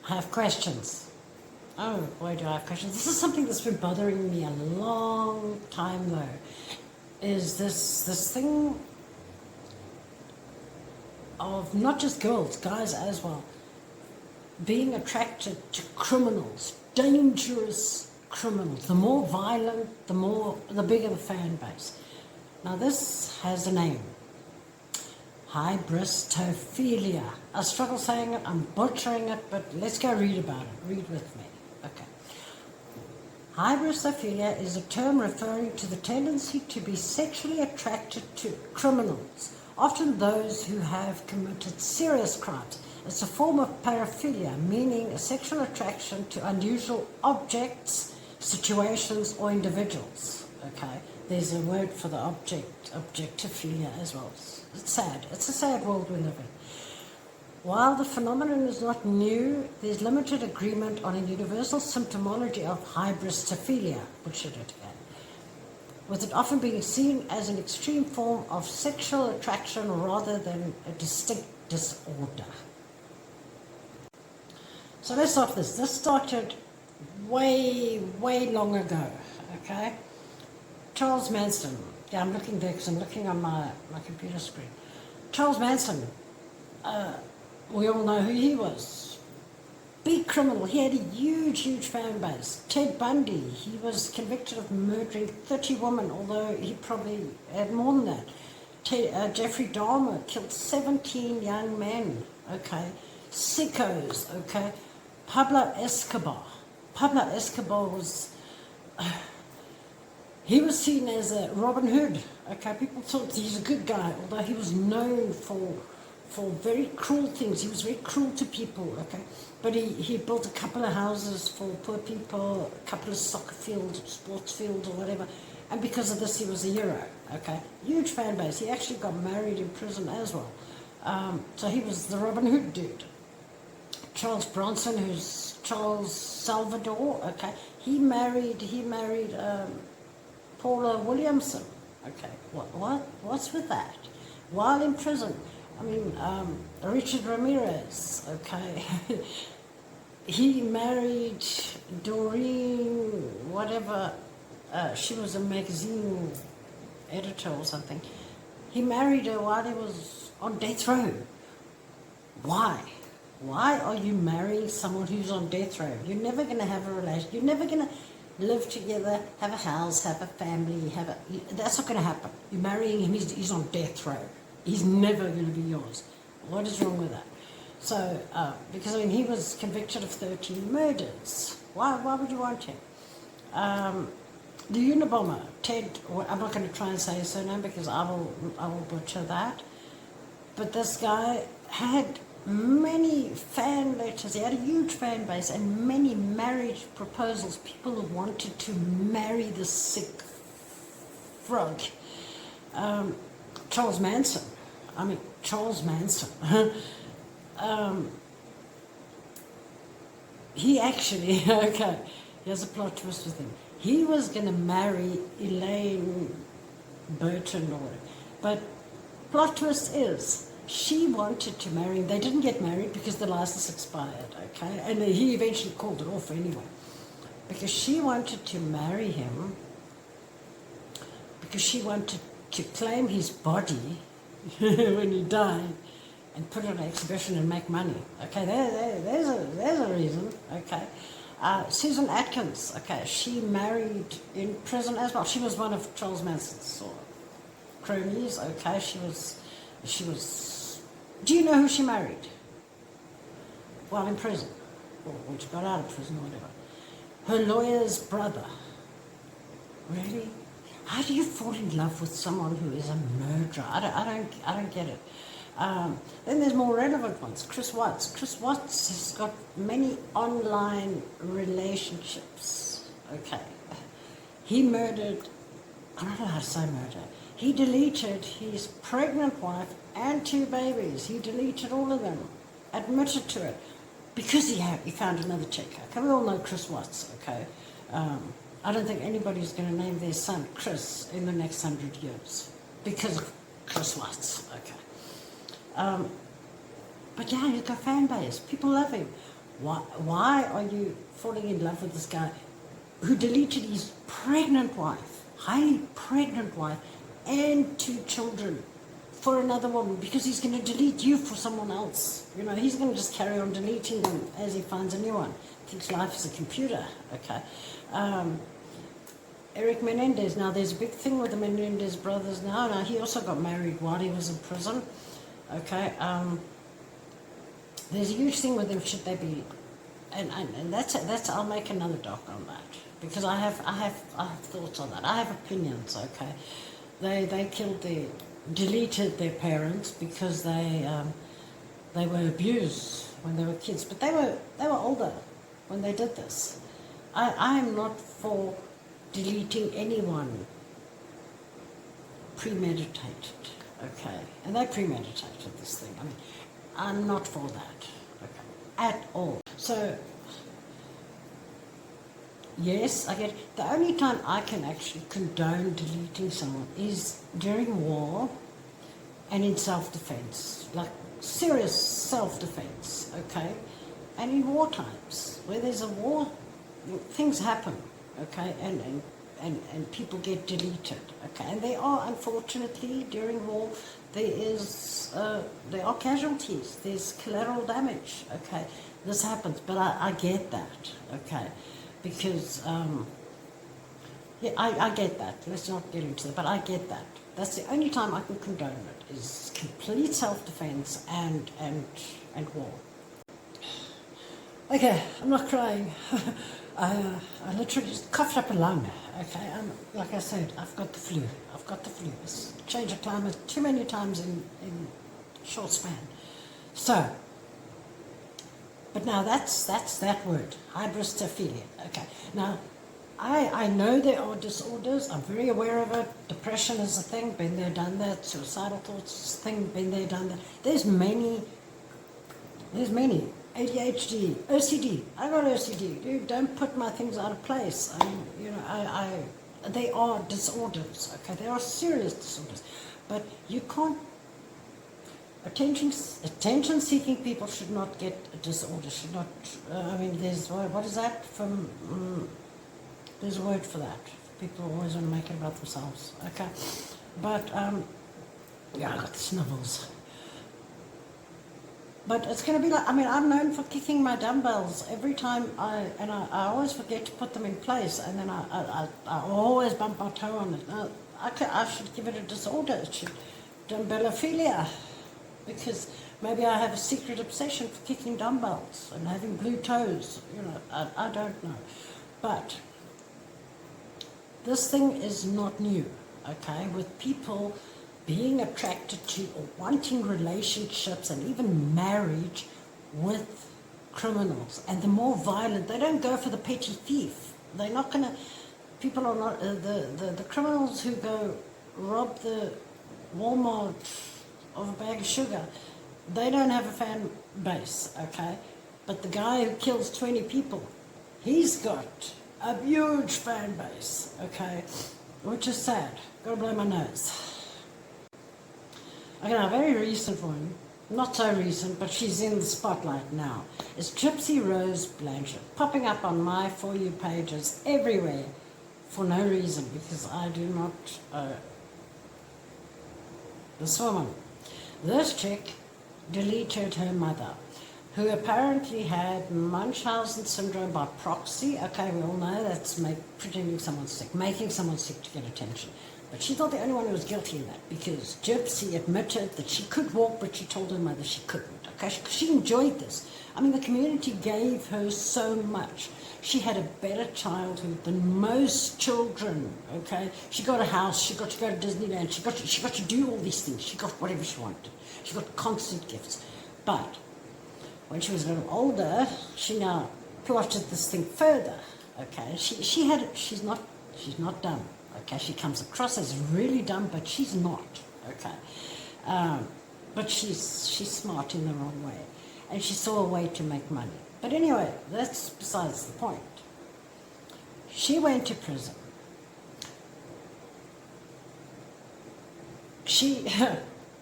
I have questions. Oh boy, do I have questions. This is something that's been bothering me a long time though. Is this thing of not just girls, guys as well, being attracted to criminals, dangerous criminals. The more violent, the bigger the fan base. Now this has a name. Hybristophilia. I struggle saying it, I'm butchering it, but let's go read about it. Read with me. Okay. Hybristophilia is a term referring to the tendency to be sexually attracted to criminals, often those who have committed serious crimes. It's a form of paraphilia, meaning a sexual attraction to unusual objects, situations, or individuals. Okay, there's a word for the objectophilia as well. It's sad. It's a sad world we live in. While the phenomenon is not new, there's limited agreement on a universal symptomology of hybristophilia, which it again, with it often being seen as an extreme form of sexual attraction rather than a distinct disorder. So let's start this. This started way long ago, okay? Charles Manson. Yeah, I'm looking there because I'm looking on my computer screen. Charles Manson, we all know who he was. Big criminal. He had a huge fan base. Ted Bundy, he was convicted of murdering 30 women, although he probably had more than that. Jeffrey Dahmer killed 17 young men, okay? Sickos, okay? Pablo Escobar was... he was seen as a Robin Hood, okay? People thought he's a good guy, although he was known for very cruel things. He was very cruel to people, okay? But he built a couple of houses for poor people, a couple of soccer fields, sports fields, or whatever. And because of this, he was a hero, okay? Huge fan base. He actually got married in prison as well. So he was the Robin Hood dude. Charles Bronson, who's Charles Salvador, okay? He married Paula Williamson, okay? What's with that? While in prison, I mean, Richard Ramirez, okay? He married Doreen, whatever, she was a magazine editor or something. He married her while he was on death row. Why? Why are you marrying someone who's on death row? You're never going to have a relationship. You're never going to live together, have a house, have a family, that's not going to happen. You're marrying him, he's on death row. He's never going to be yours. What is wrong with that? So, because I mean, he was convicted of 13 murders. Why would you want him? The Unabomber, Ted, I'm not going to try and say his surname because I will butcher that. But this guy had many fan letters. He had a huge fan base and many marriage proposals. People who wanted to marry the sick frog. Charles Manson. He actually, okay, here's a plot twist with him. He was going to marry Elaine Burton or whatever. But plot twist is, she wanted to marry him. They didn't get married because the license expired, okay? And he eventually called it off anyway. Because she wanted to marry him, because she wanted to claim his body when he died and put it on exhibition and make money. Okay, there's a reason, okay? Susan Atkins, okay, she married in prison as well. She was one of Charles Manson's cronies, okay? She was, do you know who she married? While in prison, or when she got out of prison or whatever. Her lawyer's brother. Really? How do you fall in love with someone who is a murderer? I don't get it. Then there's more relevant ones. Chris Watts. Chris Watts has got many online relationships. Okay. He murdered, I don't know how to say murder. He deleted his pregnant wife and 2 babies. He deleted all of them. Admitted to it. Because he found another chick. Okay, we all know Chris Watts, okay? I don't think anybody's going to name their son Chris in the next 100 years. Because of Chris Watts, okay? But yeah, he's got a fan base. People love him. Why are you falling in love with this guy who deleted his pregnant wife, highly pregnant wife, and 2 children for another woman, because he's going to delete you for someone else. You know, he's going to just carry on deleting them as he finds a new one. Thinks life is a computer, okay? Eric Menendez, now there's a big thing with the Menendez brothers now. Now, he also got married while he was in prison, okay? There's a huge thing with them, should they be, and that's I'll make another doc on that, because I have thoughts on that. I have opinions, okay? They deleted their parents because they were abused when they were kids, but they were older when they did this. I am not for deleting anyone premeditated, okay? And they premeditated this thing. I mean, I'm not for that, okay, at all. So, yes, I get it. The only time I can actually condone deleting someone is during war and in self-defense, like serious self-defense, okay? And in war times, where there's a war, things happen, okay? And people get deleted, okay? And they are, unfortunately, during war, there are casualties, there's collateral damage, okay? This happens, but I get that, okay? Because, yeah, I get that. Let's not get into that, but I get that. That's the only time I can condone it, is complete self-defense and war. Okay, I'm not crying. I literally just coughed up a lung, okay? Like I said, I've got the flu. It's change of climate too many times in short span. So, but now that's that word, Hybristophilia. Okay, now I know there are disorders. I'm very aware of it. Depression is a thing, been there, done that. Suicidal thoughts is a thing, been there, done that. There's many. ADHD, OCD. I got OCD. Dude, don't put my things out of place. I mean, you know, they are disorders. Okay, they are serious disorders, but you can't. Attention-seeking people should not get a disorder. Should not. I mean, there's what is that from? There's a word for that. People always want to make it about themselves. Okay, but yeah, I got the snivels. But it's going to be like, I mean, I'm known for kicking my dumbbells every time I always forget to put them in place, and then I always bump my toe on it. Now, I should give it a disorder. It should dumbbellophilia, because maybe I have a secret obsession for kicking dumbbells and having blue toes. You know, I don't know. But this thing is not new, okay, with people being attracted to or wanting relationships and even marriage with criminals. And the more violent, they don't go for the petty thief. They're not going to, people are not, the criminals who go rob the Walmart of a bag of sugar, they don't have a fan base, okay? But the guy who kills 20 people, he's got a huge fan base, okay? Which is sad. Gotta blow my nose. Okay, now a very recent one, not so recent, but she's in the spotlight now, is Gypsy Rose Blanchard, popping up on my For You pages everywhere for no reason, because I do not, this woman, this chick deleted her mother, who apparently had Munchausen syndrome by proxy. Okay, we all know that's pretending someone's sick, making someone sick to get attention. But she's not the only one who was guilty in that, because Gypsy admitted that she could walk, but she told her mother she couldn't. Okay, she enjoyed this. I mean, the community gave her so much. She had a better childhood than most children. Okay, she got a house. She got to go to Disneyland. She got to do all these things. She got whatever she wanted. She got constant gifts. But when she was a little older, she now plotted this thing further. Okay, she's not dumb. Okay, she comes across as really dumb, but she's not. Okay, but she's smart in the wrong way, and she saw a way to make money. But anyway, that's besides the point. She went to prison.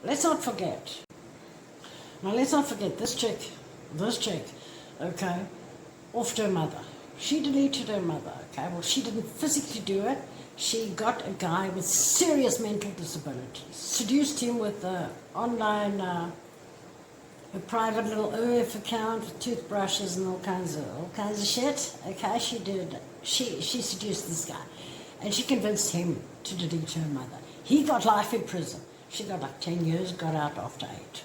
Let's not forget. Now, let's not forget this chick, okay, off to her mother. She deleted her mother, okay? Well, she didn't physically do it. She got a guy with serious mental disabilities, seduced him with an online, a private little OF account with toothbrushes and all kinds of shit. Okay, she did. She seduced this guy, and she convinced him to delete her mother. He got life in prison. She got like 10 years, got out after 8.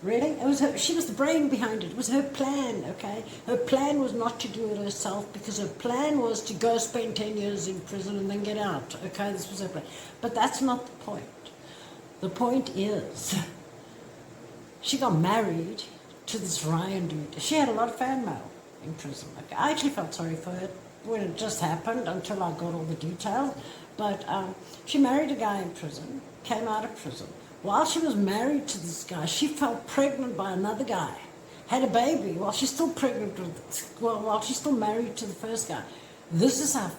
Really? It was her, she was the brain behind it. It was her plan, okay? Her plan was not to do it herself because her plan was to go spend 10 years in prison and then get out, okay? This was her plan. But that's not the point. The point is, she got married to this Ryan dude. She had a lot of fan mail in prison. Okay? I actually felt sorry for her when it just happened until I got all the details. But she married a guy in prison, came out of prison. While she was married to this guy, she fell pregnant by another guy, had a baby while she's still pregnant with, while she's still married to the first guy. This is how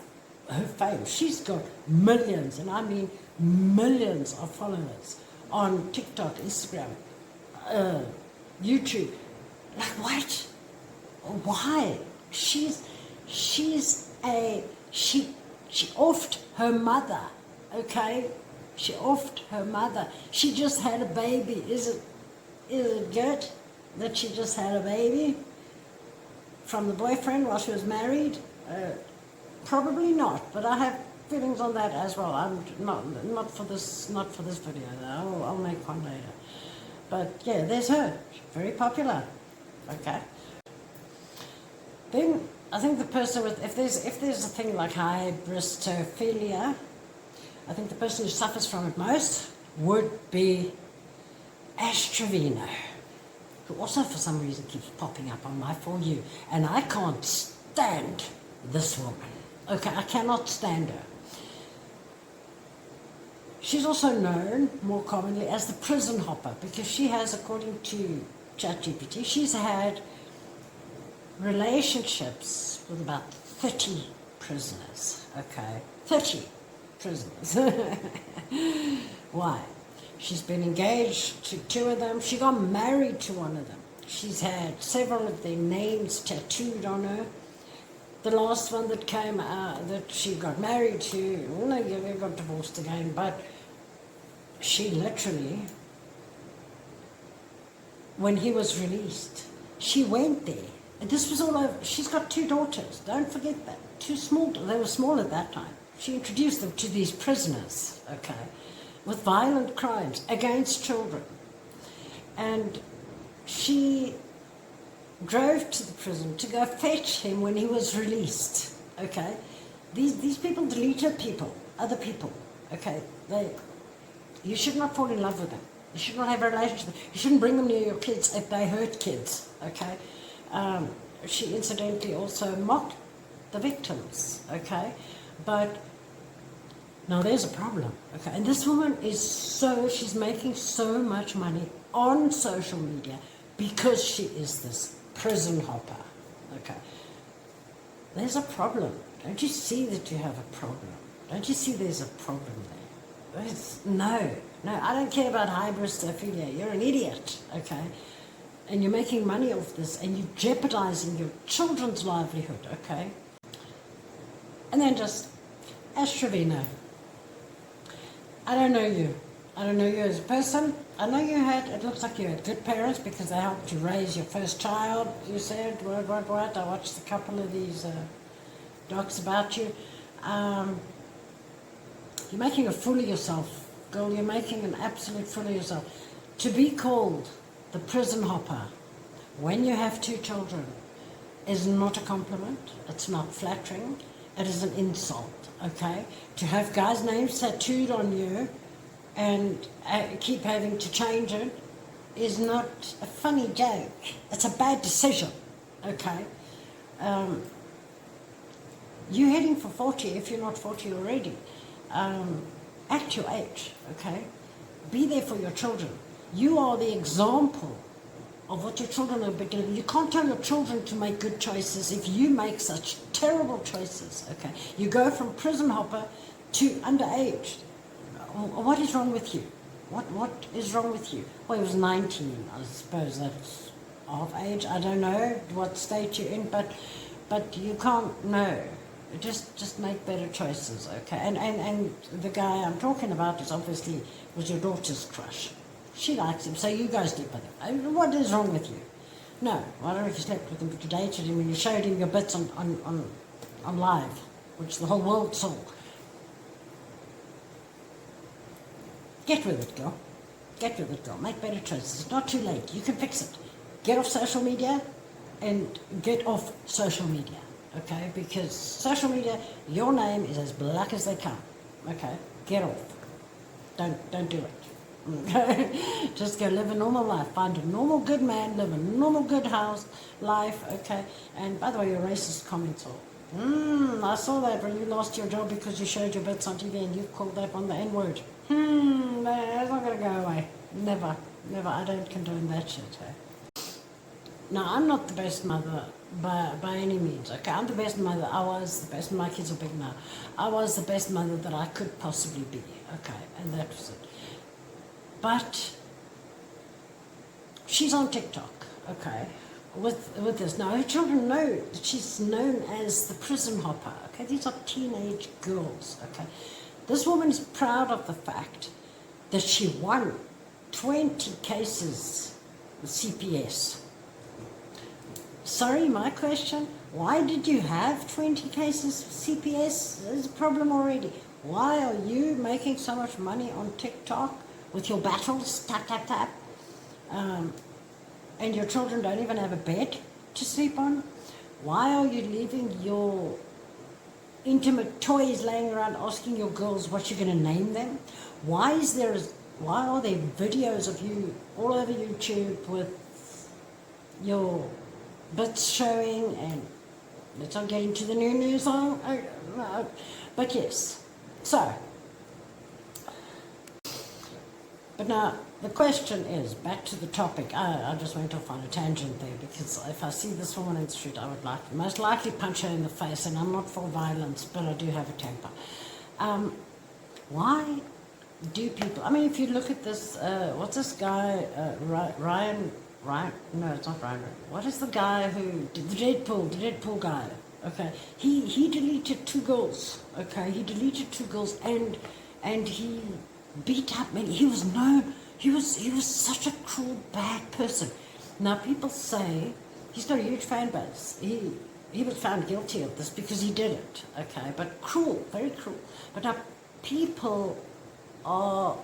her fame. She's got millions, and I mean millions of followers on TikTok, Instagram, YouTube. Like what? Why? She offed her mother, okay? She offed her mother. She just had a baby. Is it good that she just had a baby from the boyfriend while she was married? Probably not, but I have feelings on that as well. I'm not for this video. I'll make one later. But yeah, there's her. She's very popular. Okay. Then I think the person with if there's a thing like Hybristophilia, I think the person who suffers from it most would be Hybristophilia, who also for some reason keeps popping up on my For You, and I can't stand this woman. Okay, I cannot stand her. She's also known more commonly as the prison hopper because she has, according to ChatGPT, she's had relationships with about 30 prisoners. Okay, 30 prisoners. Why? She's been engaged to 2 of them. She got married to one of them. She's had several of their names tattooed on her. The last one that came out, that she got married to, well, no, they got divorced again, but she literally, when he was released, she went there. And this was all over. She's got 2 daughters. Don't forget that. 2 small, they were small at that time. She introduced them to these prisoners, okay, with violent crimes against children. And she drove to the prison to go fetch him when he was released, okay? These people deleted people, other people, okay? You should not fall in love with them. You should not have a relationship with them. You shouldn't bring them near your kids if they hurt kids, okay? She incidentally also mocked the victims, okay? But now there's a problem, okay? And this woman she's making so much money on social media because she is this prison hopper, okay? There's a problem. Don't you see that you have a problem? Don't you see there's a problem there? No, I don't care about Hybristophilia. You're an idiot, okay? And you're making money off this and you're jeopardizing your children's livelihood, okay? And then just Hybristophilia. I don't know you. I don't know you as a person. I know it looks like you had good parents because they helped you raise your first child, you said, what. I watched a couple of these docs about you. You're making a fool of yourself, girl. You're making an absolute fool of yourself. To be called the prison hopper when you have 2 children is not a compliment. It's not flattering. It is an insult, okay? To have guys' names tattooed on you and keep having to change it is not a funny joke. It's a bad decision, okay? You're heading for 40 if you're not 40 already. At your age, okay? Be there for your children. You are the example of what your children are beginning. You can't tell your children to make good choices if you make such terrible choices, okay? You go from prison hopper to underage. What is wrong with you? What is wrong with you? Well, he was 19, I suppose that's of age. I don't know what state you're in, but you can't know. Just make better choices, okay? And the guy I'm talking about is obviously was your daughter's crush. She likes him, so you go sleep with him. What is wrong with you? No, I don't know if you slept with him, but you dated him and you showed him your bits on live, which the whole world saw. Get with it, girl. Get with it, girl. Make better choices. It's not too late. You can fix it. Get off social media and get off social media, okay? Because social media, your name is as black as they come, okay? Get off. Don't do it. Okay? Just go live a normal life. Find a normal good man, live a normal good life, okay? And by the way, your racist comments are, I saw that when you lost your job because you showed your bits on TV and you called that one the N-word. That's not going to go away. Never. I don't condone that shit, eh? Now, I'm not the best mother by any means, okay? I'm the best mother. I was the best. My kids are big now. I was the best mother that I could possibly be, okay? And that was it. But she's on TikTok, okay, with this. Now, her children know that she's known as the prison hopper, okay? These are teenage girls, okay? This woman is proud of the fact that she won 20 cases with CPS. Sorry, my question, why did you have 20 cases with CPS? There's a problem already. Why are you making so much money on TikTok with your battles, tap, tap, tap, and your children don't even have a bed to sleep on? Why are you leaving your intimate toys laying around asking your girls what you're going to name them? Why are there videos of you all over YouTube with your bits showing? And let's not get into the new news song, but yes. So, but now the question is, back to the topic. I just went off on a tangent there, because if I see this woman in the street, I would most likely punch her in the face, and I'm not for violence, but I do have a temper. Why do people, I mean, if you look at this, what's this guy, Ryan, no, it's not Ryan, what is the guy who, the Deadpool guy, okay, he deleted 2 girls, okay, he deleted 2 girls, and he beat up many. He was known, he was such a cruel, bad person. Now people say he's got a huge fan base. He was found guilty of this because he did it, okay, but cruel, very cruel. But now people are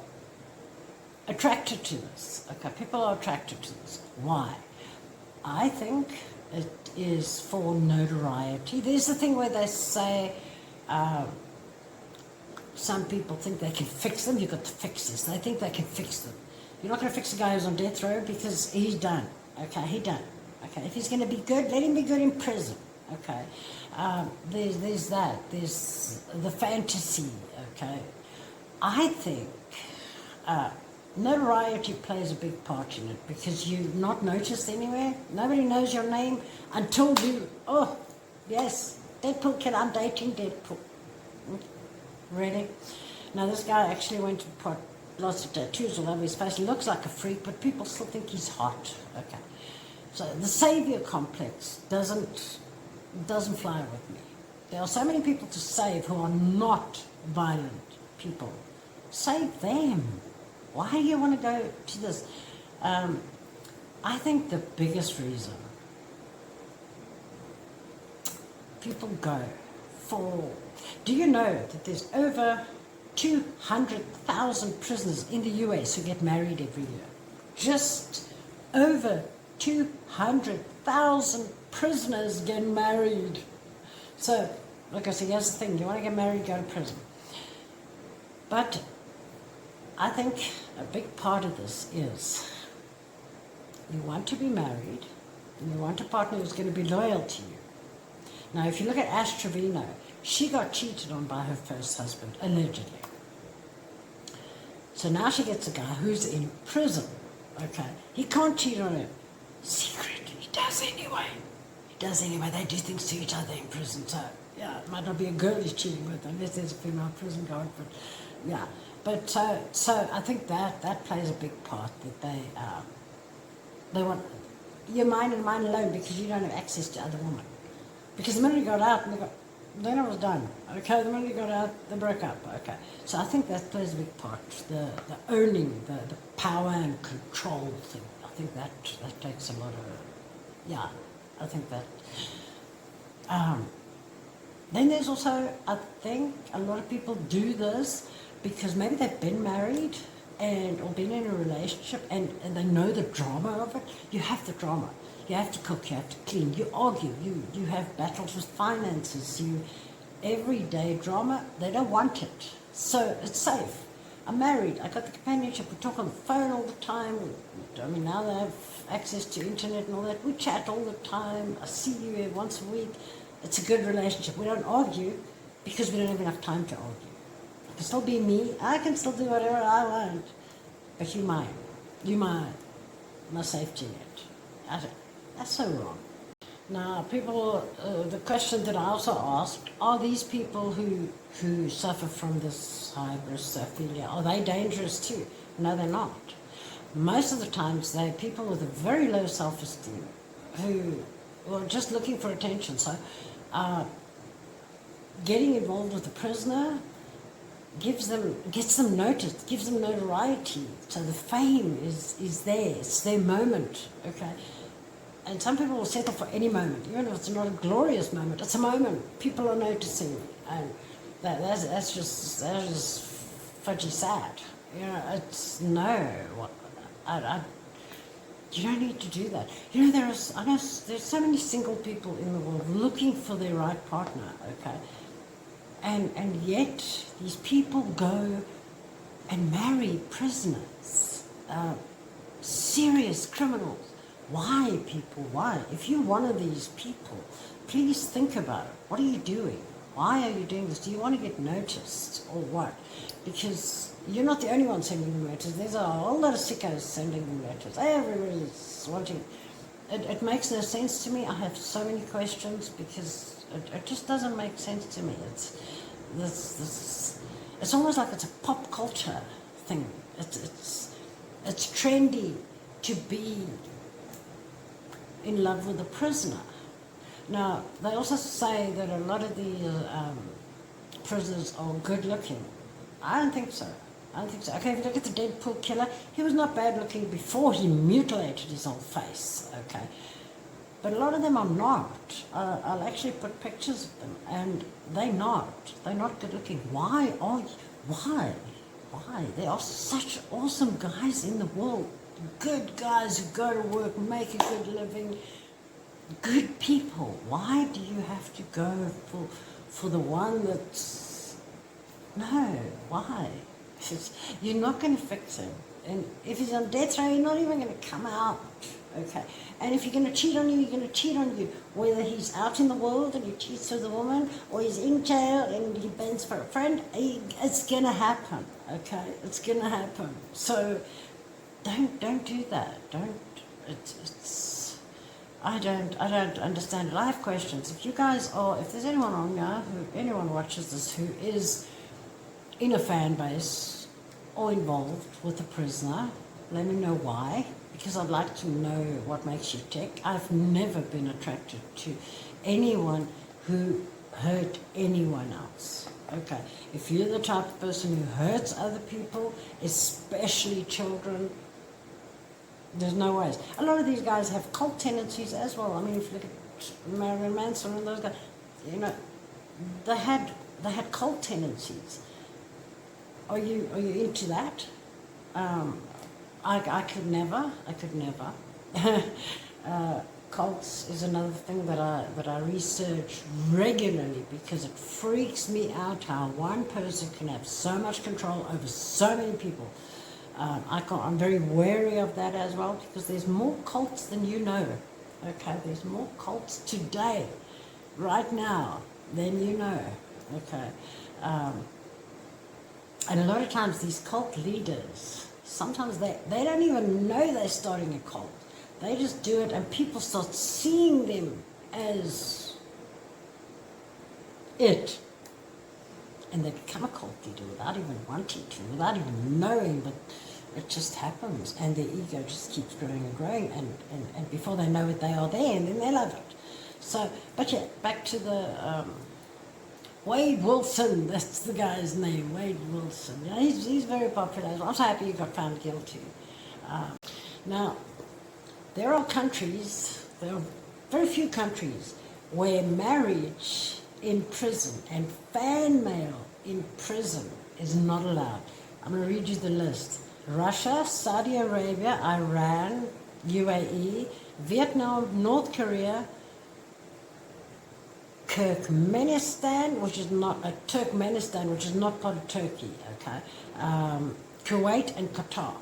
attracted to this, okay, people are attracted to this. Why? I think it is for notoriety. There's the thing where they say, some people think they can fix them. You've got the fixers. They think they can fix them. You're not going to fix a guy who's on death row, because he's done. Okay, he done. Okay, if he's going to be good, let him be good in prison. Okay, there's that. There's the fantasy. Okay, I think notoriety plays a big part in it, because you're not noticed anywhere. Nobody knows your name until you. Oh, yes, Deadpool kid. I'm dating Deadpool. Really? Now this guy actually went to put lots of tattoos all over his face. He looks like a freak, but people still think he's hot. Okay. So the savior complex doesn't fly with me. There are so many people to save who are not violent people. Save them. Why do you want to go to this? I think the biggest reason people go for... Do you know that there's over 200,000 prisoners in the US who get married every year? Just over 200,000 prisoners get married. So, like I said, here's the thing. You want to get married, go to prison. But I think a big part of this is you want to be married, and you want a partner who's going to be loyal to you. Now, if you look at Ash Trevino, she got cheated on by her first husband, allegedly. So now she gets a guy who's in prison, okay? He can't cheat on her secretly. He does anyway. They do things to each other in prison. So, yeah, it might not be a girl he's cheating with, unless there's a female prison guard, but, yeah. But, so I think that plays a big part, that they want... you're mine and mine alone because you don't have access to other women. Because the minute you got out, then it was done. Okay, the minute you got out, they broke up. Okay, so I think that plays a big part. The owning, the power and control thing. I think that takes a lot of, yeah. I think that. Then there's also, I think, a lot of people do this because maybe they've been married or been in a relationship and they know the drama of it. You have the drama. You have to cook, you have to clean, you argue, you have battles with finances, everyday drama, they don't want it. So it's safe. I'm married, I got the companionship, we talk on the phone all the time. I mean, now they have access to internet and all that. We chat all the time. I see you once a week. It's a good relationship. We don't argue because we don't have enough time to argue. I can still be me. I can still do whatever I want. But you mine. You mine. My safety net. That's so wrong. Now, people, the question that I also asked, are these people who suffer from this Hybristophilia, are they dangerous too? No, they're not. Most of the times, they're people with a very low self-esteem who are just looking for attention. So, getting involved with the prisoner gets them noticed, gives them notoriety. So the fame is there. It's their moment. Okay. And some people will settle for any moment, even if it's not a glorious moment. It's a moment. People are noticing, and that's just fudgy sad. You know, it's no. You don't need to do that. You know, there's so many single people in the world looking for their right partner. Okay, and yet these people go and marry prisoners, serious criminals. Why, people? Why? If you're one of these people, please think about it. What are you doing? Why are you doing this? Do you want to get noticed or what? Because you're not the only one sending them letters. There's a whole lot of sickos sending them letters. Everybody's wanting. It makes no sense to me. I have so many questions because it just doesn't make sense to me. It's almost like it's a pop culture thing. It's trendy to be in love with a prisoner. Now, they also say that a lot of the prisoners are good looking. I don't think so. Okay, if you look at the Deadpool killer, he was not bad looking before he mutilated his whole face, okay? But a lot of them are not. I'll actually put pictures of them, and they're not good looking. Why? There are such awesome guys in the world. Good guys who go to work, make a good living, good people. Why do you have to go for the one that's... No, why? You're not going to fix him. And if he's on death row, you're not even going to come out. Okay. And if you're going to cheat on you, you're going to cheat on you. Whether he's out in the world and he cheats with a woman, or he's in jail and he bends for a friend, it's going to happen. Okay? It's going to happen. So... Don't do that. I don't understand it. I have questions. If there's anyone on here, anyone watches this who is in a fan base or involved with a prisoner, let me know why, because I'd like to know what makes you tick. I've never been attracted to anyone who hurt anyone else. Okay, if you're the type of person who hurts other people, especially children, there's no ways. A lot of these guys have cult tendencies as well. I mean, if you look at Marilyn Manson and those guys, you know, they had cult tendencies. Are you into that? I could never. Cults is another thing that I research regularly because it freaks me out how one person can have so much control over so many people. I'm very wary of that as well because there's more cults than you know. Okay, there's more cults today, right now, than you know. Okay, and a lot of times these cult leaders, sometimes they don't even know they're starting a cult. They just do it and people start seeing them as it. And they become a cult leader without even wanting to, without even knowing, but It just happens, and their ego just keeps growing and growing, and before they know it, they are there, and then they love it. So, but yeah, back to the Wade Wilson, that's the guy's name, Wade Wilson. Yeah, he's very popular. I'm so happy he got found guilty. Now, there are very few countries where marriage in prison and fan mail in prison is not allowed. I'm going to read you the list. Russia, Saudi Arabia, Iran, UAE, Vietnam, North Korea, Turkmenistan, which is not part of Turkey, okay, Kuwait and Qatar.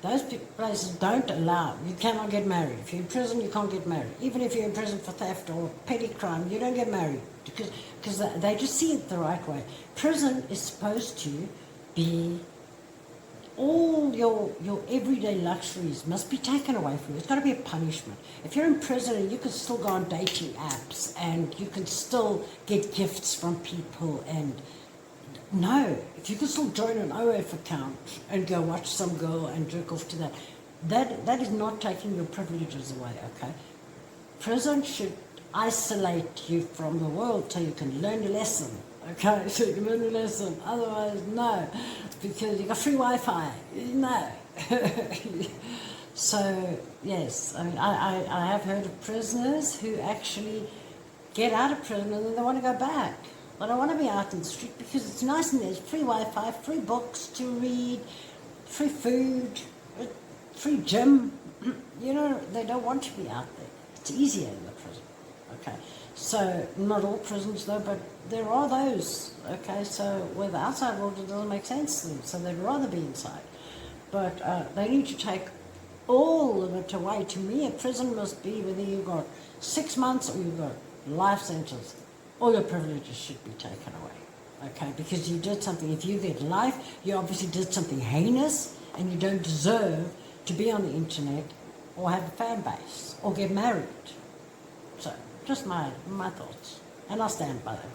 Those places don't allow. You cannot get married. If you're in prison, you can't get married. Even if you're in prison for theft or petty crime, you don't get married because they just see it the right way. Prison is supposed to be all your everyday luxuries must be taken away from you. It's got to be a punishment. If you're in prison, you can still go on dating apps and you can still get gifts from people and no, if you can still join an OF account and go watch some girl and jerk off to that is not taking your privileges away, okay? Prison should isolate you from the world so you can learn your lesson, okay? So you can learn your lesson. Otherwise, no, because you got free Wi-Fi, no. So, yes, I mean, I have heard of prisoners who actually get out of prison and then they want to go back. I don't want to be out in the street because it's nice and there's free Wi-Fi, free books to read, free food, free gym. You know, they don't want to be out there. It's easier in the prison, okay? So, not all prisons though, but there are those, okay? So, where the outside world doesn't make sense to them, so they'd rather be inside. But they need to take all of it away. To me, a prison must be whether you've got 6 months or you've got life sentence. All your privileges should be taken away, okay? Because you did something. If you get life, you obviously did something heinous, and you don't deserve to be on the internet or have a fan base or get married. So, just my thoughts, and I'll stand by them.